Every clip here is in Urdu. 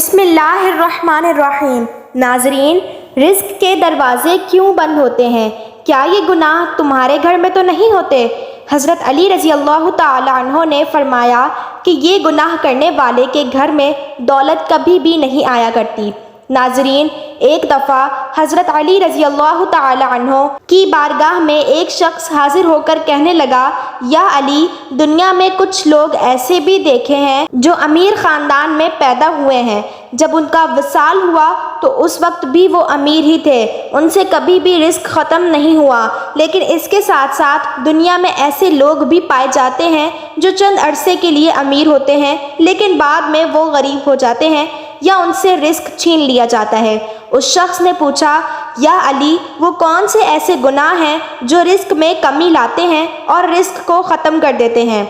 بسم اللہ الرحمن الرحیم۔ ناظرین، رزق کے دروازے کیوں بند ہوتے ہیں؟ کیا یہ گناہ تمہارے گھر میں تو نہیں ہوتے؟ حضرت علی رضی اللہ تعالی عنہ نے فرمایا کہ یہ گناہ کرنے والے کے گھر میں دولت کبھی بھی نہیں آیا کرتی۔ ناظرین، ایک دفعہ حضرت علی رضی اللہ تعالی عنہ کی بارگاہ میں ایک شخص حاضر ہو کر کہنے لگا، یا علی، دنیا میں کچھ لوگ ایسے بھی دیکھے ہیں جو امیر خاندان میں پیدا ہوئے ہیں، جب ان کا وصال ہوا تو اس وقت بھی وہ امیر ہی تھے، ان سے کبھی بھی رزق ختم نہیں ہوا، لیکن اس کے ساتھ ساتھ دنیا میں ایسے لوگ بھی پائے جاتے ہیں جو چند عرصے کے لیے امیر ہوتے ہیں لیکن بعد میں وہ غریب ہو جاتے ہیں یا ان سے رزق چھین لیا جاتا ہے۔ اس شخص نے پوچھا، یا علی، وہ کون سے ایسے گناہ ہیں جو رزق میں کمی لاتے ہیں اور رزق کو ختم کر دیتے ہیں؟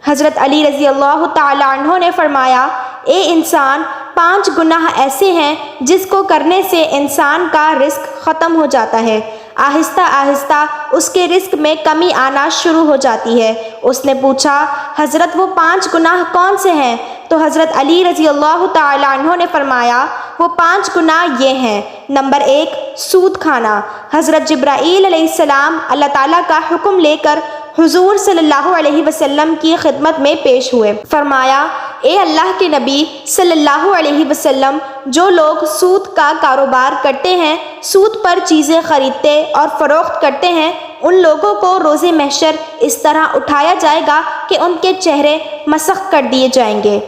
حضرت علی رضی اللہ تعالی عنہ نے فرمایا، اے انسان، 5 گناہ ایسے ہیں جس کو کرنے سے انسان کا رزق ختم ہو جاتا ہے، آہستہ آہستہ اس کے رزق میں کمی آنا شروع ہو جاتی ہے۔ اس نے پوچھا، حضرت وہ 5 گناہ کون سے ہیں؟ تو حضرت علی رضی اللہ تعالی عنہ نے فرمایا، وہ 5 گناہ یہ ہیں۔ نمبر 1، سود کھانا۔ حضرت جبرائیل علیہ السلام اللہ تعالیٰ کا حکم لے کر حضور صلی اللہ علیہ وسلم کی خدمت میں پیش ہوئے۔ فرمایا، اے اللہ کے نبی صلی اللہ علیہ وسلم، جو لوگ سود کا کاروبار کرتے ہیں، سود پر چیزیں خریدتے اور فروخت کرتے ہیں، ان لوگوں کو روز محشر اس طرح اٹھایا جائے گا کہ ان کے چہرے مسخ کر دیے جائیں گے۔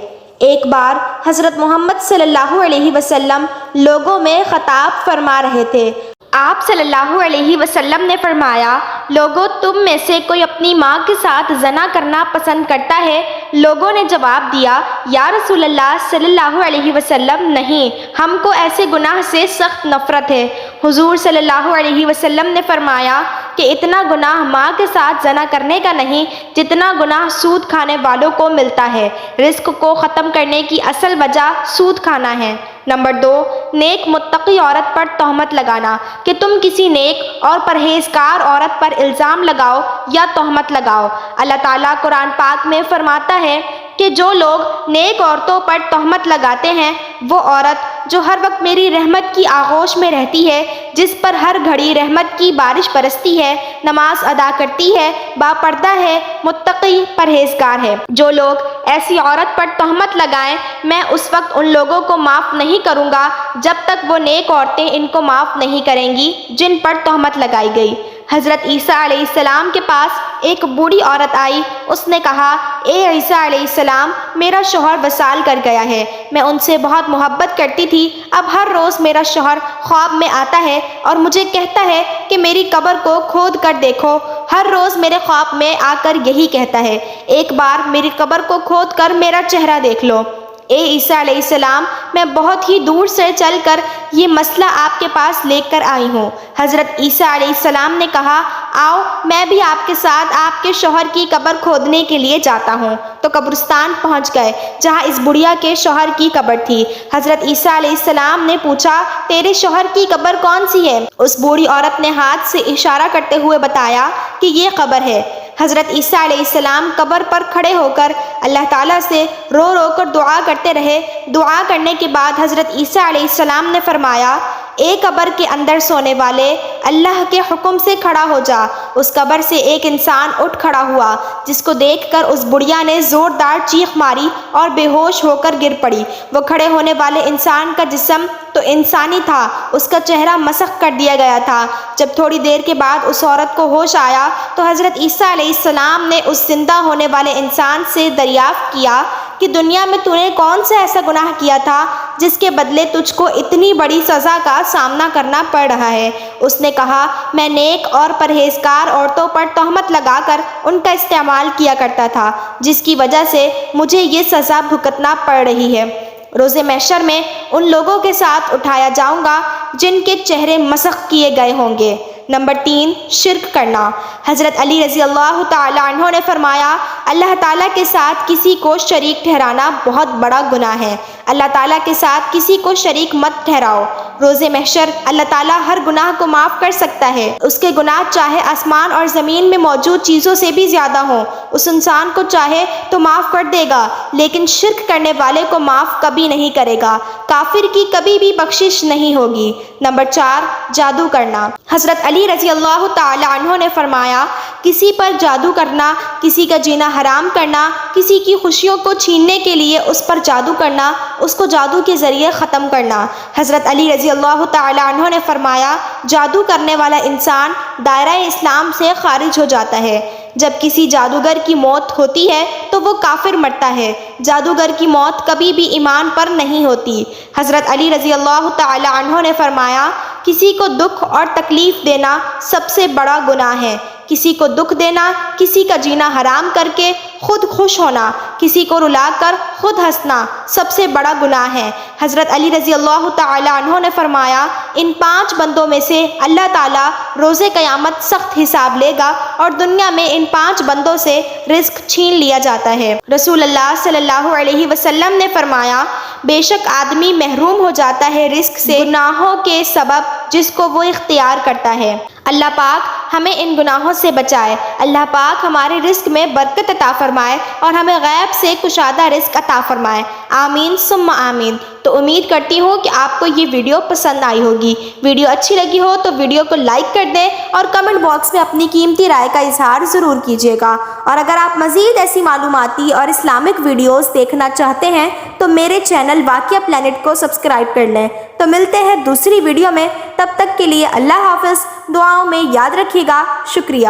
ایک بار حضرت محمد صلی اللہ علیہ وسلم لوگوں میں خطاب فرما رہے تھے۔ آپ صلی اللہ علیہ وسلم نے فرمایا، لوگوں، تم میں سے کوئی اپنی ماں کے ساتھ زنا کرنا پسند کرتا ہے؟ لوگوں نے جواب دیا، یا رسول اللہ صلی اللہ علیہ وسلم، نہیں، ہم کو ایسے گناہ سے سخت نفرت ہے۔ حضور صلی اللہ علیہ وسلم نے فرمایا کہ اتنا گناہ ماں کے ساتھ زنا کرنے کا نہیں جتنا گناہ سود کھانے والوں کو ملتا ہے۔ رزق کو ختم کرنے کی اصل وجہ سود کھانا ہے۔ نمبر 2، نیک متقی عورت پر تہمت لگانا، کہ تم کسی نیک اور پرہیزگار عورت پر الزام لگاؤ یا تہمت لگاؤ۔ اللہ تعالیٰ قرآن پاک میں فرماتا ہے کہ جو لوگ نیک عورتوں پر تہمت لگاتے ہیں، وہ عورت جو ہر وقت میری رحمت کی آغوش میں رہتی ہے، جس پر ہر گھڑی رحمت کی بارش برستی ہے، نماز ادا کرتی ہے، باپردہ ہے، متقی پرہیزگار ہے۔ جو لوگ ایسی عورت پر تہمت لگائیں، میں اس وقت ان لوگوں کو معاف نہیں کروں گا جب تک وہ نیک عورتیں ان کو معاف نہیں کریں گی جن پر تہمت لگائی گئی۔ حضرت عیسیٰ علیہ السلام کے پاس ایک بوڑھی عورت آئی۔ اس نے کہا، اے عیسیٰ علیہ السلام، میرا شوہر وصال کر گیا ہے، میں ان سے بہت محبت کرتی تھی، اب ہر روز میرا شوہر خواب میں آتا ہے اور مجھے کہتا ہے کہ میری قبر کو کھود کر دیکھو، ہر روز میرے خواب میں آ کر یہی کہتا ہے، ایک بار میری قبر کو کھود کر میرا چہرہ دیکھ لو۔ اے عیسیٰ علیہ السلام، میں بہت ہی دور سے چل کر یہ مسئلہ آپ کے پاس لے کر آئی ہوں۔ حضرت عیسیٰ علیہ السلام نے کہا، آؤ، میں بھی آپ کے ساتھ آپ کے شوہر کی قبر کھودنے کے لیے جاتا ہوں۔ تو قبرستان پہنچ گئے جہاں اس بڑھیا کے شوہر کی قبر تھی۔ حضرت عیسیٰ علیہ السلام نے پوچھا، تیرے شوہر کی قبر کون سی ہے؟ اس بوڑھی عورت نے ہاتھ سے اشارہ کرتے ہوئے بتایا کہ یہ قبر ہے۔ حضرت عیسیٰ علیہ السلام قبر پر کھڑے ہو کر اللہ تعالیٰ سے رو رو کر دعا کرتے رہے۔ دعا کرنے کے بعد حضرت عیسیٰ علیہ السلام نے فرمایا، اے قبر کے اندر سونے والے، اللہ کے حکم سے کھڑا ہو جا۔ اس قبر سے ایک انسان اٹھ کھڑا ہوا، جس کو دیکھ کر اس بڑھیا نے زوردار چیخ ماری اور بے ہوش ہو کر گر پڑی۔ وہ کھڑے ہونے والے انسان کا جسم تو انسانی تھا، اس کا چہرہ مسخ کر دیا گیا تھا۔ جب تھوڑی دیر کے بعد اس عورت کو ہوش آیا تو حضرت عیسیٰ علیہ السلام نے اس زندہ ہونے والے انسان سے دریافت کیا کہ دنیا میں تو نے کون سا ایسا گناہ کیا تھا جس کے بدلے تجھ کو اتنی بڑی سزا کا سامنا کرنا پڑ رہا ہے؟ اس نے کہا، میں نیک اور پرہیزگار عورتوں پر تہمت لگا کر ان کا استعمال کیا کرتا تھا، جس کی وجہ سے مجھے یہ سزا بھگتنا پڑ رہی ہے۔ روز محشر میں ان لوگوں کے ساتھ اٹھایا جاؤں گا جن کے چہرے مسخ کیے گئے ہوں گے۔ نمبر 3، شرک کرنا۔ حضرت علی رضی اللہ تعالی عنہ نے فرمایا، اللہ تعالیٰ کے ساتھ کسی کو شریک ٹھہرانا بہت بڑا گناہ ہے۔ اللہ تعالیٰ کے ساتھ کسی کو شریک مت ٹھہراؤ۔ روز محشر اللہ تعالیٰ ہر گناہ کو معاف کر سکتا ہے۔ اس کے گناہ چاہے آسمان اور زمین میں موجود چیزوں سے بھی زیادہ ہوں، اس انسان کو چاہے تو معاف کر دے گا، لیکن شرک کرنے والے کو معاف کبھی نہیں کرے گا۔ کافر کی کبھی بھی بخشش نہیں ہوگی۔ نمبر 4، جادو کرنا۔ حضرت علی رضی اللہ تعالی عنہ نے فرمایا، کسی پر جادو کرنا، کسی کا جینا حرام کرنا، کسی کی خوشیوں کو چھیننے کے لیے اس پر جادو کرنا، اس کو جادو کے ذریعے ختم کرنا۔ حضرت علی رضی اللہ تعالی عنہ نے فرمایا، جادو کرنے والا انسان دائرہ اسلام سے خارج ہو جاتا ہے۔ جب کسی جادوگر کی موت ہوتی ہے تو وہ کافر مرتا ہے۔ جادوگر کی موت کبھی بھی ایمان پر نہیں ہوتی۔ حضرت علی رضی اللہ تعالی عنہ نے فرمایا، کسی کو دکھ اور تکلیف دینا سب سے بڑا گناہ ہے۔ کسی کو دکھ دینا، کسی کا جینا حرام کر کے خود خوش ہونا، کسی کو رلا کر خود ہنسنا سب سے بڑا گناہ ہے۔ حضرت علی رضی اللہ تعالی عنہ نے فرمایا، ان 5 بندوں میں سے اللہ تعالیٰ روز قیامت سخت حساب لے گا اور دنیا میں ان 5 بندوں سے رزق چھین لیا جاتا ہے۔ رسول اللہ صلی اللہ علیہ وسلم نے فرمایا، بے شک آدمی محروم ہو جاتا ہے رزق سے گناہوں کے سبب جس کو وہ اختیار کرتا ہے۔ اللہ پاک ہمیں ان گناہوں سے بچائے۔ اللہ پاک ہمارے رزق میں برکت عطا فرمائے اور ہمیں غیب سے کشادہ رزق عطا فرمائے۔ آمین ثم آمین۔ تو امید کرتی ہوں کہ آپ کو یہ ویڈیو پسند آئی ہوگی۔ ویڈیو اچھی لگی ہو تو ویڈیو کو لائک کر دیں اور کمنٹ باکس میں اپنی قیمتی رائے کا اظہار ضرور کیجیے گا۔ اور اگر آپ مزید ایسی معلوماتی اور اسلامک ویڈیوز دیکھنا چاہتے ہیں تو میرے چینل واقعہ پلانٹ کو سبسکرائب کر لیں۔ تو ملتے ہیں دوسری ویڈیو میں، تب تک کے لیے اللہ حافظ۔ دعاؤں میں یاد رکھیے گا۔ شکریہ۔